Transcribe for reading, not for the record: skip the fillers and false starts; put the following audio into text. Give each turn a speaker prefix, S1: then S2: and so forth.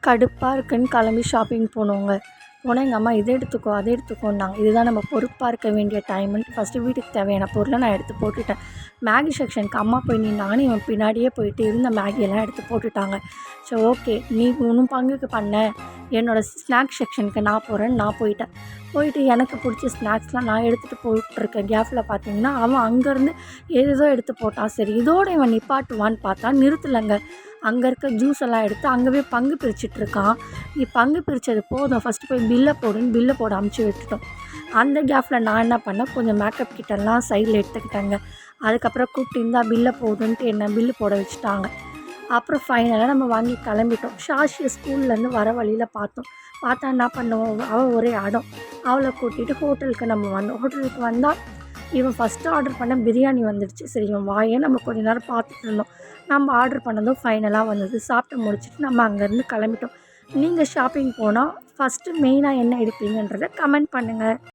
S1: கடுப்பாக இருக்குன்னு கிளம்பி ஷாப்பிங் போனோங்க. போனால் எங்கள் அம்மா இதை எடுத்துக்கோ அதை எடுத்துக்கோன்னாங்க. இதுதான் நம்ம பொறுப்பாக இருக்க வேண்டிய டைமுன்ட்டு ஃபஸ்ட்டு வீட்டுக்கு தேவையான பொருளை நான் எடுத்து போட்டுட்டேன். மேகி செக்ஷனுக்கு அம்மா போய் நின்னாங்கன்னு இவன் பின்னாடியே போயிட்டு இருந்த மேகியெல்லாம் எடுத்து போட்டுட்டாங்க. ஸோ ஓகே, நீ ஒன்றும் பங்குக்கு பண்ண, என்னோடய ஸ்நாக்ஸ் செக்ஷனுக்கு நான் போகிறேன்னு நான் போயிட்டு எனக்கு பிடிச்ச ஸ்நாக்ஸ்லாம் நான் எடுத்துகிட்டு போயிட்டுருக்கேன். கேப்பில் பார்த்தீங்கன்னா அவன் அங்கேருந்து ஏதேதோ எடுத்து போட்டான். சரி இதோடு இவன் நிப்பாட்டுவான்னு பார்த்தா நிறுத்தலைங்க. அங்கே இருக்க ஜூஸ் எல்லாம் எடுத்து அங்கேவே பங்கு பிரிச்சிட்ருக்கான். நீ பங்கு பிரித்தது போதும், ஃபஸ்ட்டு போய் பில்லை போடுன்னு பில்லை போட அமுச்சு விட்டுட்டோம். அந்த கேப்பில் நான் என்ன பண்ணேன், கொஞ்சம் மேக்கப் கிட்டெல்லாம் சைடில் எடுத்துக்கிட்டேங்க. அதுக்கப்புறம் கூப்பிட்டு இருந்தால் பில்லை போடுன்ட்டு என்ன பில்லு போட வச்சுட்டாங்க. அப்புறம் ஃபைனலாக நம்ம வாங்கி கிளம்பிட்டோம். ஷாஷியை ஸ்கூல்லேருந்து வர வழியில் பார்த்தா என்ன பண்ணுவோம், அவள் ஒரே அடம். அவளை கூட்டிகிட்டு ஹோட்டலுக்கு நம்ம வந்தோம். ஹோட்டலுக்கு வந்தால் இவன் ஃபஸ்ட்டு ஆர்டர் பண்ண பிரியாணி வந்துடுச்சு. சரி இவன் வாயே நம்ம கொஞ்ச நேரம் பார்த்துட்டு இருந்தோம். நம்ம ஆர்டர் பண்ணதும் ஃபைனலாக வந்தது. சாப்பிட்டு முடிச்சுட்டு நம்ம அங்கேருந்து கிளம்பிட்டோம். நீங்கள் ஷாப்பிங் போனால் ஃபஸ்ட்டு மெயினாக என்ன எடுப்பீங்கன்றதை கமெண்ட் பண்ணுங்கள்.